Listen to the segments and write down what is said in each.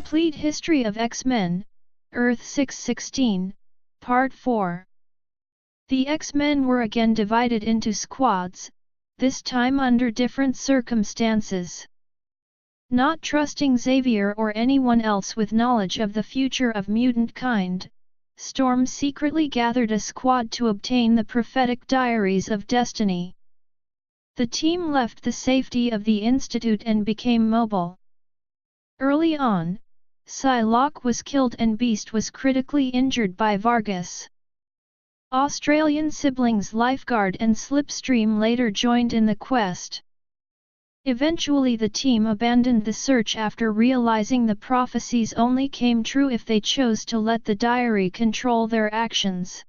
Complete History of X-Men, Earth 616, Part 4. The X-Men were again divided into squads, this time under different circumstances. Not trusting Xavier or anyone else with knowledge of the future of mutant kind, Storm secretly gathered a squad to obtain the prophetic diaries of destiny. The team left the safety of the Institute and became mobile. Early on, Psylocke was killed and Beast was critically injured by Vargas. Australian siblings Lifeguard and Slipstream later joined in the quest. Eventually the team abandoned the search after realizing the prophecies only came true if they chose to let the diary control their actions.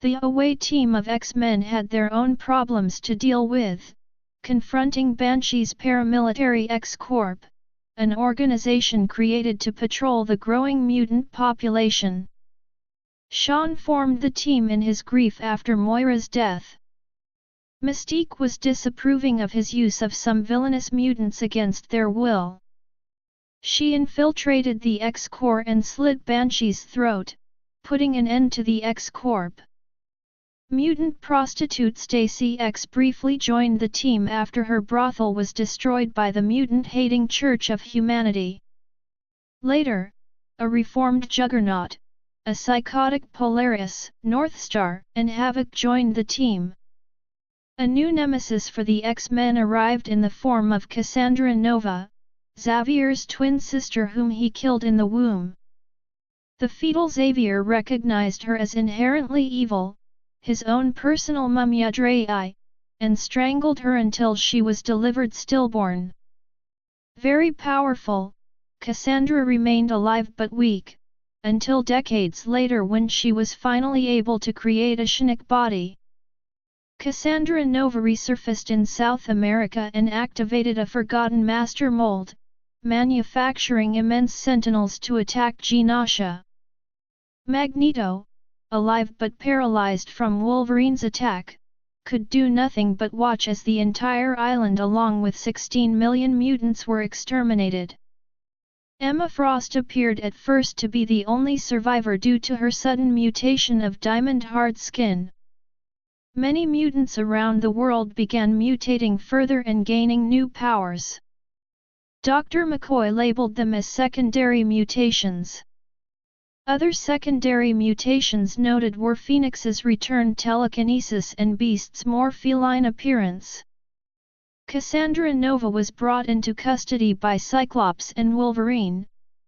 The away team of X-Men had their own problems to deal with, confronting Banshee's paramilitary X-Corp, an organization created to patrol the growing mutant population. Sean formed the team in his grief after Moira's death. Mystique was disapproving of his use of some villainous mutants against their will. She infiltrated the X-Corps and slit Banshee's throat, putting an end to the X-Corp. Mutant prostitute Stacy X briefly joined the team after her brothel was destroyed by the mutant-hating Church of Humanity. Later, a reformed Juggernaut, a psychotic Polaris, Northstar, and Havoc joined the team. A new nemesis for the X-Men arrived in the form of Cassandra Nova, Xavier's twin sister whom he killed in the womb. The fetal Xavier recognized her as inherently evil, his own personal Mumia Draei, and strangled her until she was delivered stillborn. Very powerful, Cassandra remained alive but weak, until decades later when she was finally able to create a Shinnok body. Cassandra Nova resurfaced in South America and activated a forgotten master mold, manufacturing immense sentinels to attack Genosha. Magneto, alive but paralyzed from Wolverine's attack, could do nothing but watch as the entire island along with 16 million mutants were exterminated. Emma Frost appeared at first to be the only survivor due to her sudden mutation of diamond hard skin. Many mutants around the world began mutating further and gaining new powers. Dr. McCoy labeled them as secondary mutations. Other secondary mutations noted were Phoenix's returned telekinesis and Beast's more feline appearance. Cassandra Nova was brought into custody by Cyclops and Wolverine,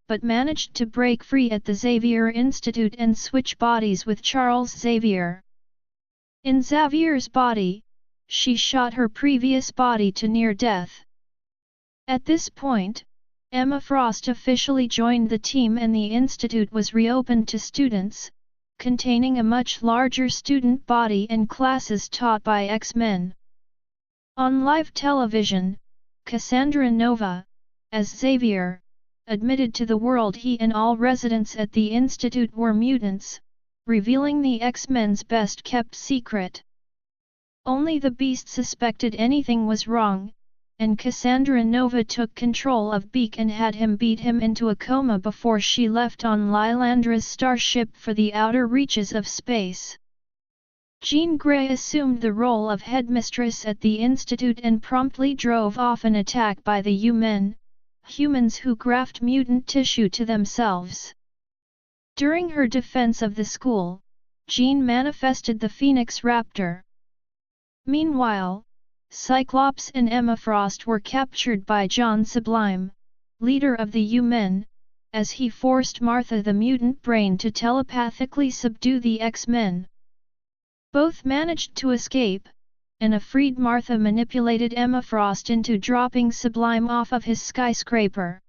but managed to break free at the Xavier Institute and switch bodies with Charles Xavier. In Xavier's body, she shot her previous body to near death. At this point, Emma Frost officially joined the team and the institute was reopened to students, containing a much larger student body and classes taught by X-Men. On live television, Cassandra Nova, as Xavier, admitted to the world he and all residents at the institute were mutants, revealing the X-Men's best-kept secret. Only the Beast suspected anything was wrong, and Cassandra Nova took control of Beak and had him beat him into a coma before she left on Lilandra's starship for the outer reaches of space. Jean Grey assumed the role of headmistress at the institute and promptly drove off an attack by the U-Men, humans who graft mutant tissue to themselves. During her defense of the school, Jean manifested the Phoenix Raptor. Meanwhile, Cyclops and Emma Frost were captured by John Sublime, leader of the U-Men, as he forced Martha the mutant brain to telepathically subdue the X-Men. Both managed to escape, and a freed Martha manipulated Emma Frost into dropping Sublime off of his skyscraper.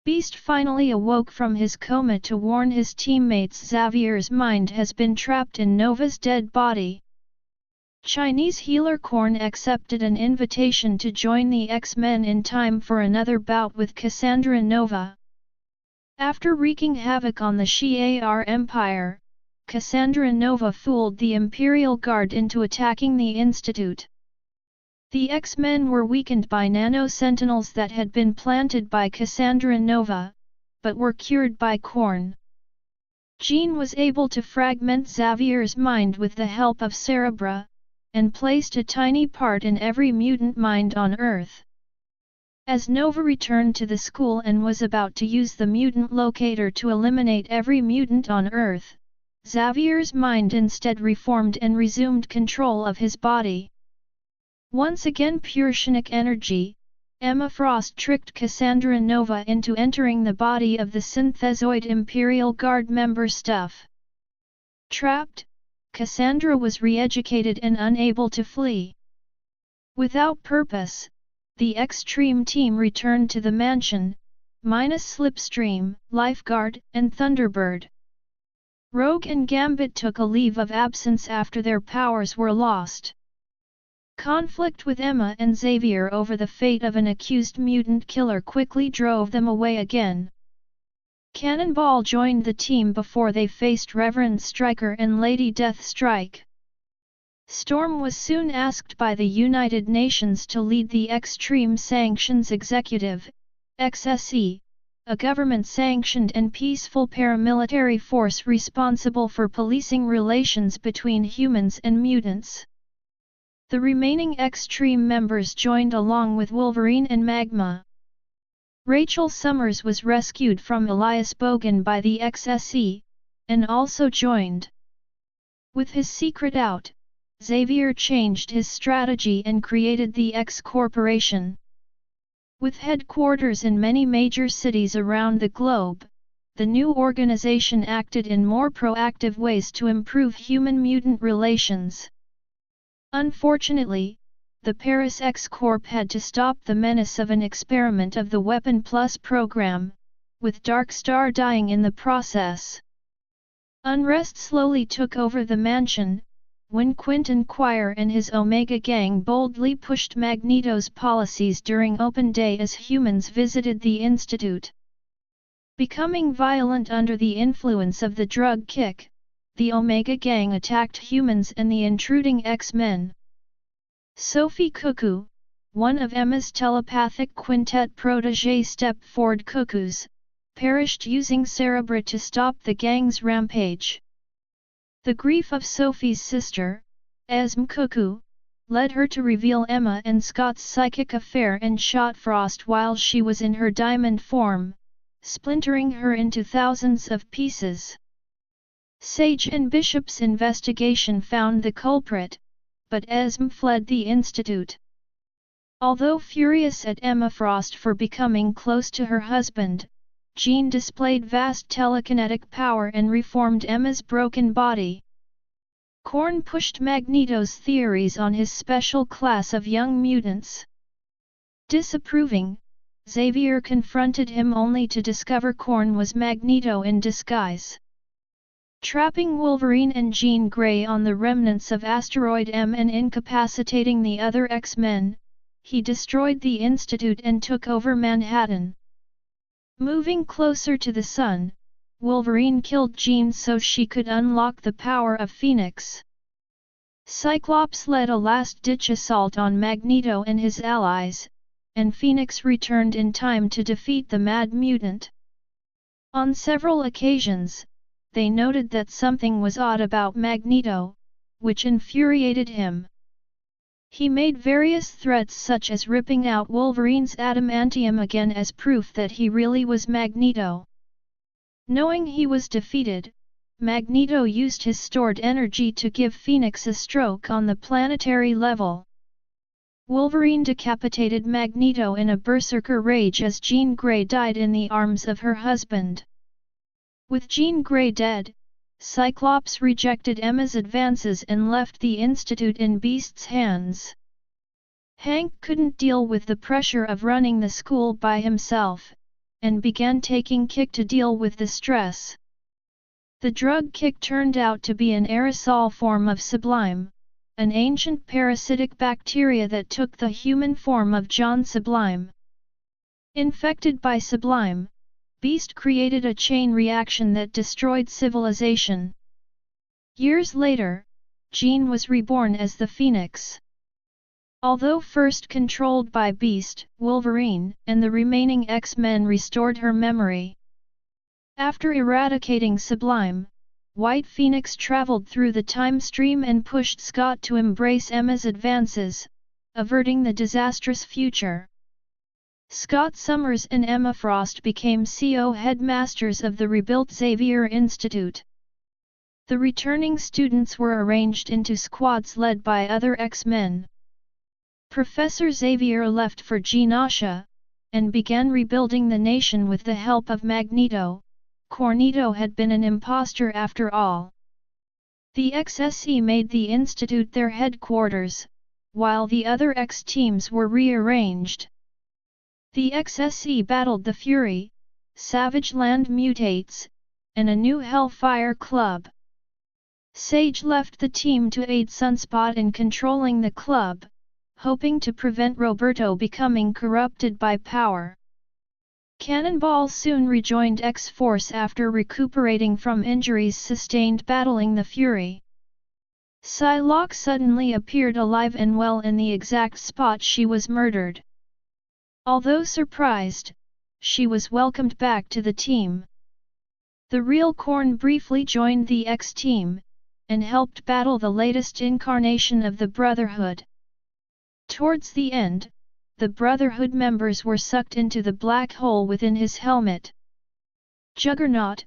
Beast finally awoke from his coma to warn his teammates Xavier's mind has been trapped in Nova's dead body. Chinese healer Korn accepted an invitation to join the X-Men in time for another bout with Cassandra Nova. After wreaking havoc on the Shi'ar Empire, Cassandra Nova fooled the Imperial Guard into attacking the Institute. The X-Men were weakened by nano-sentinels that had been planted by Cassandra Nova, but were cured by Korn. Jean was able to fragment Xavier's mind with the help of Cerebra, and placed a tiny part in every mutant mind on Earth. As Nova returned to the school and was about to use the mutant locator to eliminate every mutant on Earth, Xavier's mind instead reformed and resumed control of his body. Once again pure Psionic energy, Emma Frost tricked Cassandra Nova into entering the body of the synthezoid Imperial Guard member Stuff. Trapped, Cassandra was re-educated and unable to flee. Without purpose, the Extreme team returned to the mansion, minus Slipstream, Lifeguard, and Thunderbird. Rogue and Gambit took a leave of absence after their powers were lost. Conflict with Emma and Xavier over the fate of an accused mutant killer quickly drove them away again. Cannonball joined the team before they faced Reverend Stryker and Lady Deathstrike. Storm was soon asked by the United Nations to lead the Extreme Sanctions Executive, XSE, a government-sanctioned and peaceful paramilitary force responsible for policing relations between humans and mutants. The remaining Extreme members joined along with Wolverine and Magma. Rachel Summers was rescued from Elias Bogan by the XSE, and also joined. With his secret out, Xavier changed his strategy and created the X Corporation. With headquarters in many major cities around the globe, the new organization acted in more proactive ways to improve human-mutant relations. Unfortunately, the Paris X-Corp had to stop the menace of an experiment of the Weapon Plus program, with Darkstar dying in the process. Unrest slowly took over the mansion, when Quentin Quire and his Omega Gang boldly pushed Magneto's policies during Open Day as humans visited the Institute. Becoming violent under the influence of the drug kick, the Omega Gang attacked humans and the intruding X-Men. Sophie Cuckoo, one of Emma's telepathic quintet protégé Stepford Cuckoos, perished using Cerebra to stop the gang's rampage. The grief of Sophie's sister, Esme Cuckoo, led her to reveal Emma and Scott's psychic affair and shot Frost while she was in her diamond form, splintering her into thousands of pieces. Sage and Bishop's investigation found the culprit, but Esme fled the Institute. Although furious at Emma Frost for becoming close to her husband, Jean displayed vast telekinetic power and reformed Emma's broken body. Korn pushed Magneto's theories on his special class of young mutants. Disapproving, Xavier confronted him only to discover Korn was Magneto in disguise. Trapping Wolverine and Jean Grey on the remnants of Asteroid M and incapacitating the other X-Men, he destroyed the Institute and took over Manhattan. Moving closer to the Sun, Wolverine killed Jean so she could unlock the power of Phoenix. Cyclops led a last-ditch assault on Magneto and his allies, and Phoenix returned in time to defeat the Mad Mutant. On several occasions, they noted that something was odd about Magneto, which infuriated him. He made various threats such as ripping out Wolverine's adamantium again as proof that he really was Magneto. Knowing he was defeated, Magneto used his stored energy to give Phoenix a stroke on the planetary level. Wolverine decapitated Magneto in a berserker rage as Jean Grey died in the arms of her husband. With Jean Grey dead, Cyclops rejected Emma's advances and left the Institute in Beast's hands. Hank couldn't deal with the pressure of running the school by himself, and began taking Kick to deal with the stress. The drug Kick turned out to be an aerosol form of Sublime, an ancient parasitic bacteria that took the human form of John Sublime. Infected by Sublime, Beast created a chain reaction that destroyed civilization. Years later, Jean was reborn as the Phoenix. Although first controlled by Beast, Wolverine, and the remaining X-Men restored her memory. After eradicating Sublime, White Phoenix traveled through the time stream and pushed Scott to embrace Emma's advances, averting the disastrous future. Scott Summers and Emma Frost became CO headmasters of the rebuilt Xavier Institute. The returning students were arranged into squads led by other X-Men. Professor Xavier left for Genosha, and began rebuilding the nation with the help of Magneto. Cornetto had been an imposter after all. The XSE made the Institute their headquarters, while the other X teams were rearranged. The XSE battled the Fury, Savage Land Mutates, and a new Hellfire Club. Sage left the team to aid Sunspot in controlling the club, hoping to prevent Roberto becoming corrupted by power. Cannonball soon rejoined X-Force after recuperating from injuries sustained battling the Fury. Psylocke suddenly appeared alive and well in the exact spot she was murdered. Although surprised, she was welcomed back to the team. The real Korn briefly joined the X-Team, and helped battle the latest incarnation of the Brotherhood. Towards the end, the Brotherhood members were sucked into the black hole within his helmet. Juggernaut,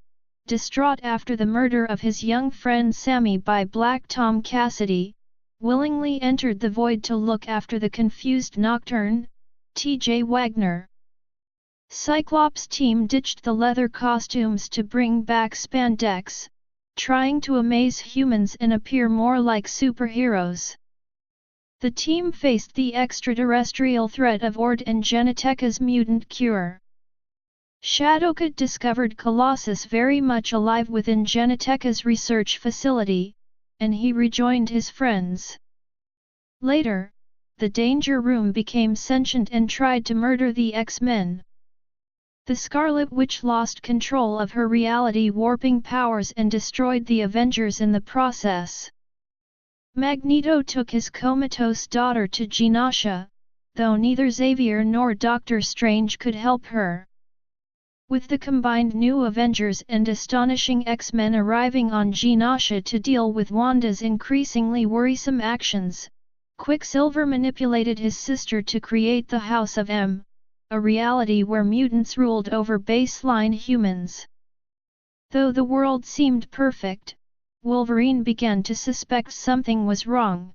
distraught after the murder of his young friend Sammy by Black Tom Cassidy, willingly entered the void to look after the confused Nocturne, T.J. Wagner. Cyclops' team ditched the leather costumes to bring back spandex, trying to amaze humans and appear more like superheroes. The team faced the extraterrestrial threat of Ord and Geneteka's mutant cure. Shadowcat discovered Colossus very much alive within Geneteka's research facility, and he rejoined his friends. Later, the Danger Room became sentient and tried to murder the X-Men. The Scarlet Witch lost control of her reality warping powers and destroyed the Avengers in the process. Magneto took his comatose daughter to Genosha, though neither Xavier nor Doctor Strange could help her. With the combined new Avengers and astonishing X-Men arriving on Genosha to deal with Wanda's increasingly worrisome actions, Quicksilver manipulated his sister to create the House of M, a reality where mutants ruled over baseline humans. Though the world seemed perfect, Wolverine began to suspect something was wrong.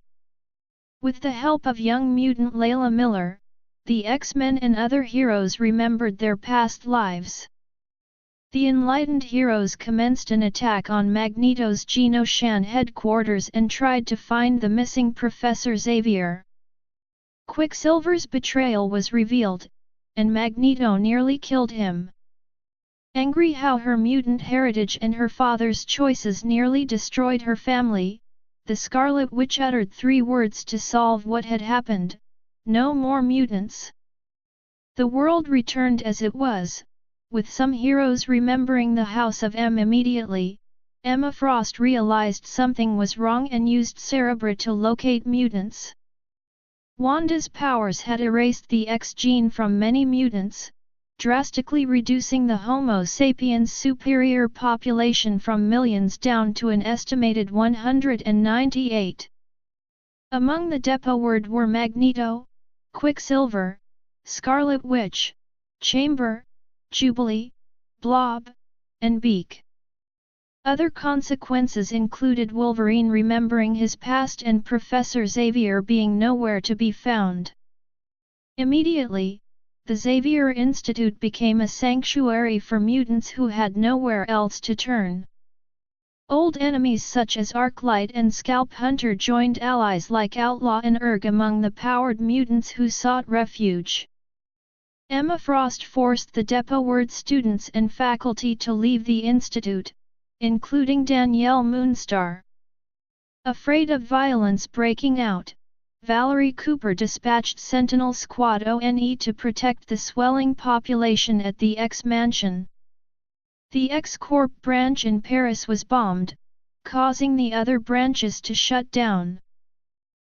With the help of young mutant Layla Miller, the X-Men and other heroes remembered their past lives. The enlightened heroes commenced an attack on Magneto's Genoshan headquarters and tried to find the missing Professor Xavier. Quicksilver's betrayal was revealed, and Magneto nearly killed him. Angry how her mutant heritage and her father's choices nearly destroyed her family, the Scarlet Witch uttered 3 words to solve what had happened: no more mutants. The world returned as it was, with some heroes remembering the House of M immediately. Emma Frost realized something was wrong and used Cerebra to locate mutants. Wanda's powers had erased the X gene from many mutants, drastically reducing the Homo sapiens' superior population from millions down to an estimated 198. Among the depot word were Magneto, Quicksilver, Scarlet Witch, Chamber, Jubilee, Blob, and Beak. Other consequences included Wolverine remembering his past and Professor Xavier being nowhere to be found. Immediately, the Xavier Institute became a sanctuary for mutants who had nowhere else to turn. Old enemies such as Arclight and Scalp Hunter joined allies like Outlaw and Urg among the powered mutants who sought refuge. Emma Frost forced the Depot Word students and faculty to leave the Institute, including Danielle Moonstar. Afraid of violence breaking out, Valerie Cooper dispatched Sentinel Squad ONE to protect the swelling population at the X-Mansion. The X-Corp branch in Paris was bombed, causing the other branches to shut down.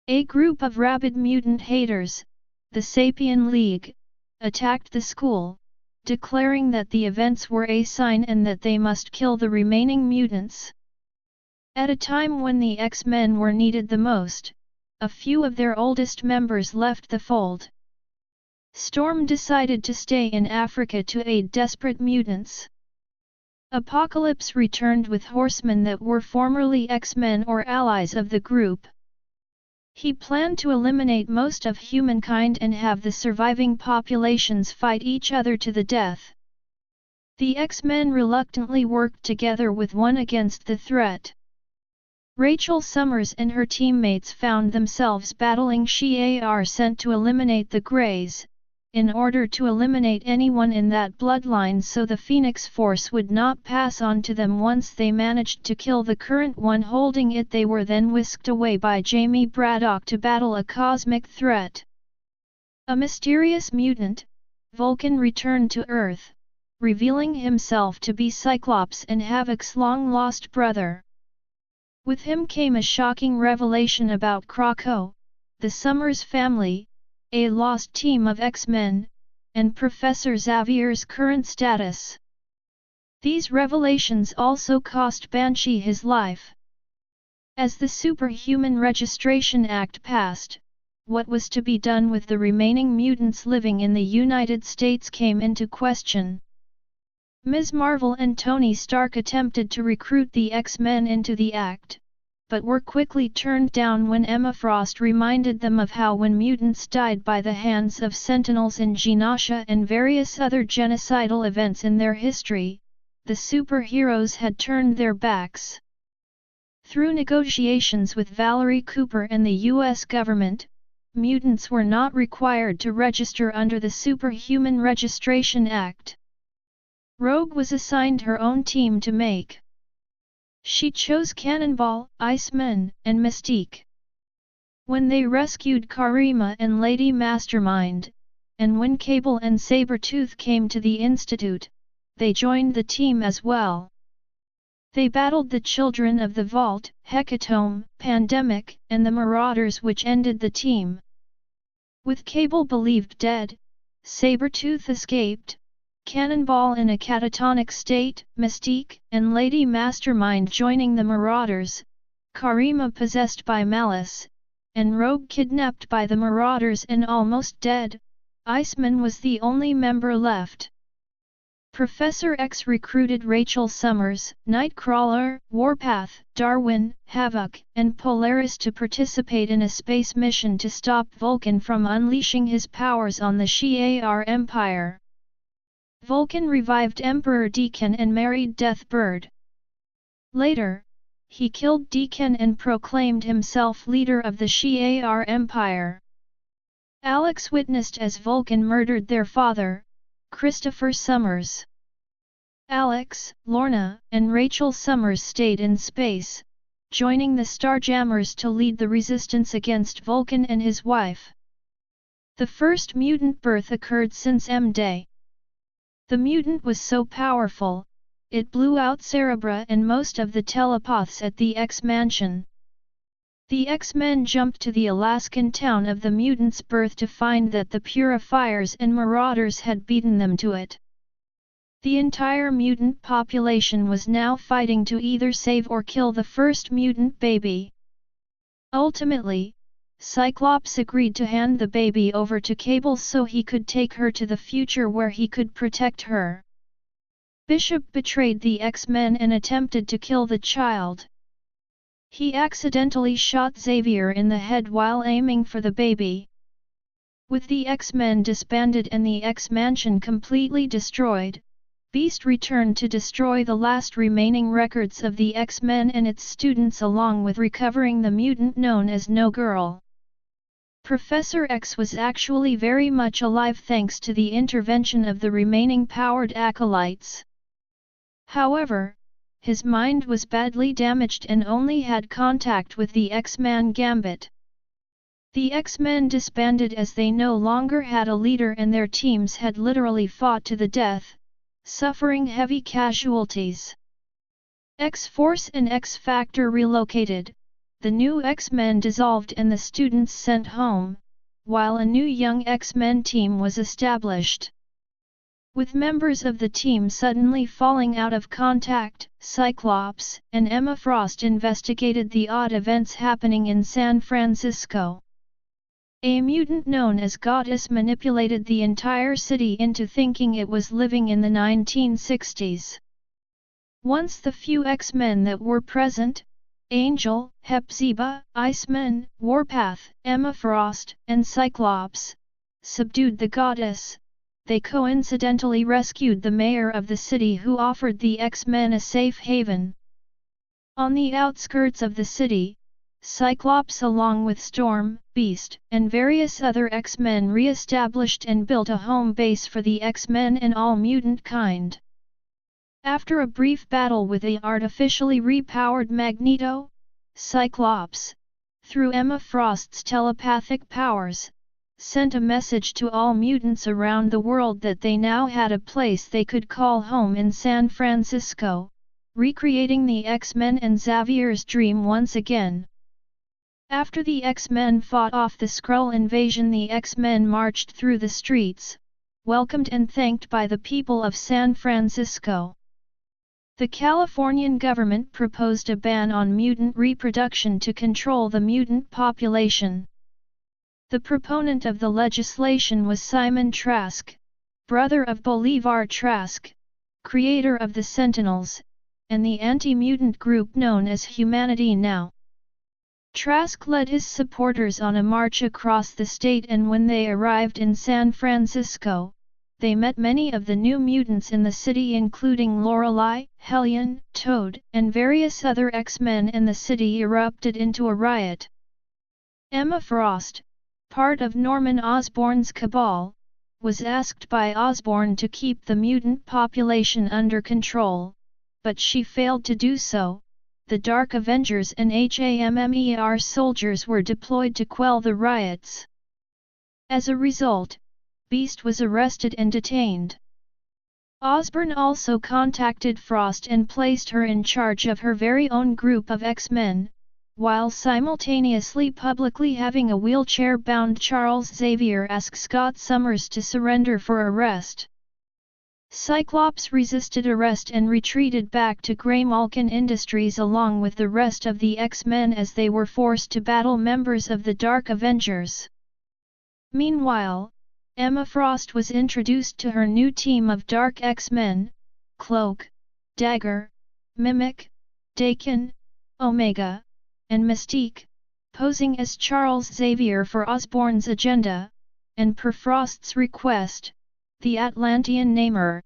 A group of rabid mutant haters, the Sapien League, attacked the school, declaring that the events were a sign and that they must kill the remaining mutants. At a time when the X-Men were needed the most, a few of their oldest members left the fold. Storm decided to stay in Africa to aid desperate mutants. Apocalypse returned with horsemen that were formerly X-Men or allies of the group. He planned to eliminate most of humankind and have the surviving populations fight each other to the death. The X-Men reluctantly worked together with one against the threat. Rachel Summers and her teammates found themselves battling Shi'ar sent to eliminate the Greys, in order to eliminate anyone in that bloodline so the Phoenix Force would not pass on to them. Once they managed to kill the current one holding it, they were then whisked away by Jamie Braddock to battle a cosmic threat. A mysterious mutant, Vulcan, returned to Earth, revealing himself to be Cyclops and Havoc's long-lost brother. With him came a shocking revelation about Krakoa, the Summers family, a lost team of X-Men, and Professor Xavier's current status. These revelations also cost Banshee his life. As the Superhuman Registration Act passed, what was to be done with the remaining mutants living in the United States came into question. Ms. Marvel and Tony Stark attempted to recruit the X-Men into the Act, but were quickly turned down when Emma Frost reminded them of how when mutants died by the hands of Sentinels in Genosha and various other genocidal events in their history, the superheroes had turned their backs. Through negotiations with Valerie Cooper and the U.S. government, mutants were not required to register under the Superhuman Registration Act. Rogue was assigned her own team to make. She chose Cannonball, Iceman, and Mystique. When they rescued Karima and Lady Mastermind, and when Cable and Sabretooth came to the Institute, they joined the team as well. They battled the Children of the Vault, Hecatome, Pandemic, and the Marauders, which ended the team. With Cable believed dead, Sabretooth escaped, Cannonball in a catatonic state, Mystique and Lady Mastermind joining the Marauders, Karima possessed by malice, and Rogue kidnapped by the Marauders and almost dead. Iceman was the only member left. Professor X recruited Rachel Summers, Nightcrawler, Warpath, Darwin, Havoc, and Polaris to participate in a space mission to stop Vulcan from unleashing his powers on the Shi'ar Empire. Vulcan revived Emperor Deacon and married Deathbird. Later, he killed Deacon and proclaimed himself leader of the Shi'ar Empire. Alex witnessed as Vulcan murdered their father, Christopher Summers. Alex, Lorna, and Rachel Summers stayed in space, joining the Starjammers to lead the resistance against Vulcan and his wife. The first mutant birth occurred since M-Day. The mutant was so powerful, it blew out Cerebra and most of the telepaths at the X-Mansion. The X-Men jumped to the Alaskan town of the mutant's birth to find that the Purifiers and Marauders had beaten them to it. The entire mutant population was now fighting to either save or kill the first mutant baby. Ultimately, Cyclops agreed to hand the baby over to Cable so he could take her to the future where he could protect her. Bishop betrayed the X-Men and attempted to kill the child. He accidentally shot Xavier in the head while aiming for the baby. With the X-Men disbanded and the X-Mansion completely destroyed, Beast returned to destroy the last remaining records of the X-Men and its students along with recovering the mutant known as No Girl. Professor X was actually very much alive thanks to the intervention of the remaining powered acolytes. However, his mind was badly damaged and only had contact with the X-Man Gambit. The X-Men disbanded as they no longer had a leader and their teams had literally fought to the death, suffering heavy casualties. X-Force and X-Factor relocated, the new X-Men dissolved and the students sent home, while a new young X-Men team was established. With members of the team suddenly falling out of contact, Cyclops and Emma Frost investigated the odd events happening in San Francisco. A mutant known as Goddess manipulated the entire city into thinking it was living in the 1960s. Once the few X-Men that were present, Angel, Hepzibah, Iceman, Warpath, Emma Frost, and Cyclops, subdued the Goddess, they coincidentally rescued the mayor of the city who offered the X-Men a safe haven. On the outskirts of the city, Cyclops along with Storm, Beast, and various other X-Men re-established and built a home base for the X-Men and all mutant kind. After a brief battle with a artificially repowered Magneto, Cyclops, through Emma Frost's telepathic powers, sent a message to all mutants around the world that they now had a place they could call home in San Francisco, recreating the X-Men and Xavier's dream once again. After the X-Men fought off the Skrull invasion, the X-Men marched through the streets, welcomed and thanked by the people of San Francisco. The Californian government proposed a ban on mutant reproduction to control the mutant population. The proponent of the legislation was Simon Trask, brother of Bolivar Trask, creator of the Sentinels, and the anti-mutant group known as Humanity Now. Trask led his supporters on a march across the state, and when they arrived in San Francisco, they met many of the new mutants in the city, including Lorelei, Hellion, Toad, and various other X-Men, and the city erupted into a riot. Emma Frost, part of Norman Osborn's cabal, was asked by Osborn to keep the mutant population under control, but she failed to do so. The Dark Avengers and HAMMER soldiers were deployed to quell the riots. As a result, Beast was arrested and detained. Osborn also contacted Frost and placed her in charge of her very own group of X-Men, while simultaneously publicly having a wheelchair-bound Charles Xavier ask Scott Summers to surrender for arrest. Cyclops resisted arrest and retreated back to Graymalkin Industries along with the rest of the X-Men as they were forced to battle members of the Dark Avengers. Meanwhile, Emma Frost was introduced to her new team of Dark X-Men: Cloak, Dagger, Mimic, Daken, Omega, and Mystique, posing as Charles Xavier for Osborn's agenda, and per Frost's request, the Atlantean Namor.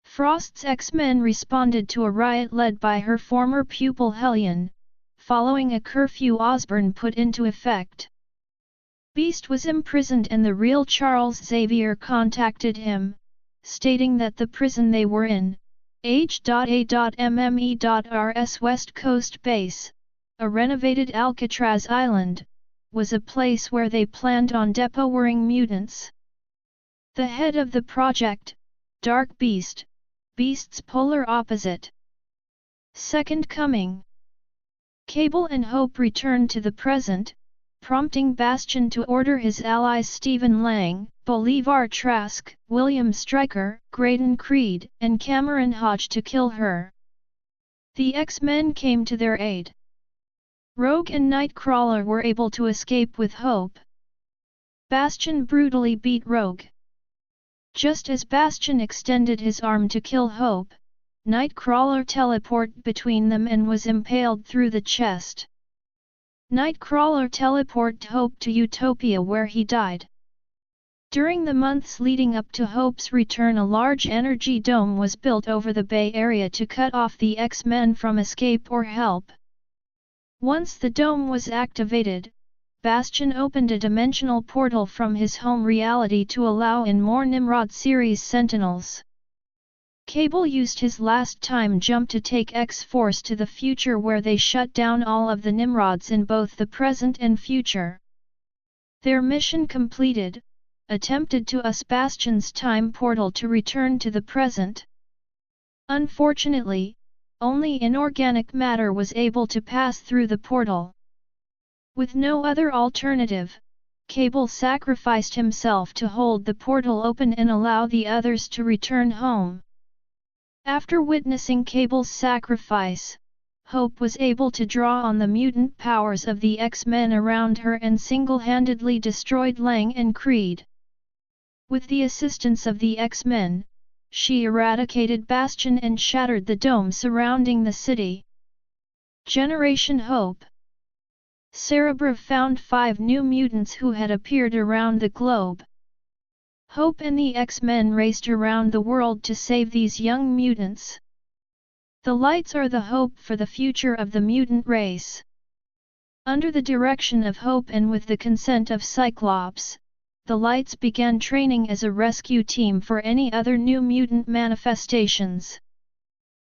Frost's X-Men responded to a riot led by her former pupil Hellion, following a curfew Osborn put into effect. Beast was imprisoned and the real Charles Xavier contacted him, stating that the prison they were in, H.A.MME.RS West Coast Base, a renovated Alcatraz Island, was a place where they planned on depoting mutants. The head of the project, Dark Beast, Beast's polar opposite. Second Coming. Cable and Hope returned to the present, prompting Bastion to order his allies Stephen Lang, Bolivar Trask, William Stryker, Graydon Creed, and Cameron Hodge to kill her. The X-Men came to their aid. Rogue and Nightcrawler were able to escape with Hope. Bastion brutally beat Rogue. Just as Bastion extended his arm to kill Hope, Nightcrawler teleported between them and was impaled through the chest. Nightcrawler teleported Hope to Utopia where he died. During the months leading up to Hope's return, a large energy dome was built over the Bay Area to cut off the X-Men from escape or help. Once the dome was activated, Bastion opened a dimensional portal from his home reality to allow in more Nimrod series Sentinels. Cable used his last time jump to take X-Force to the future where they shut down all of the Nimrods in both the present and future. Their mission completed, attempted to use Bastion's time portal to return to the present. Unfortunately, only inorganic matter was able to pass through the portal. With no other alternative, Cable sacrificed himself to hold the portal open and allow the others to return home. After witnessing Cable's sacrifice, Hope was able to draw on the mutant powers of the X-Men around her and single-handedly destroyed Lang and Creed. With the assistance of the X-Men, she eradicated Bastion and shattered the dome surrounding the city. Generation Hope. Cerebra found 5 new mutants who had appeared around the globe. Hope and the X-Men raced around the world to save these young mutants. The lights are the hope for the future of the mutant race. Under the direction of Hope and with the consent of Cyclops, the lights began training as a rescue team for any other new mutant manifestations.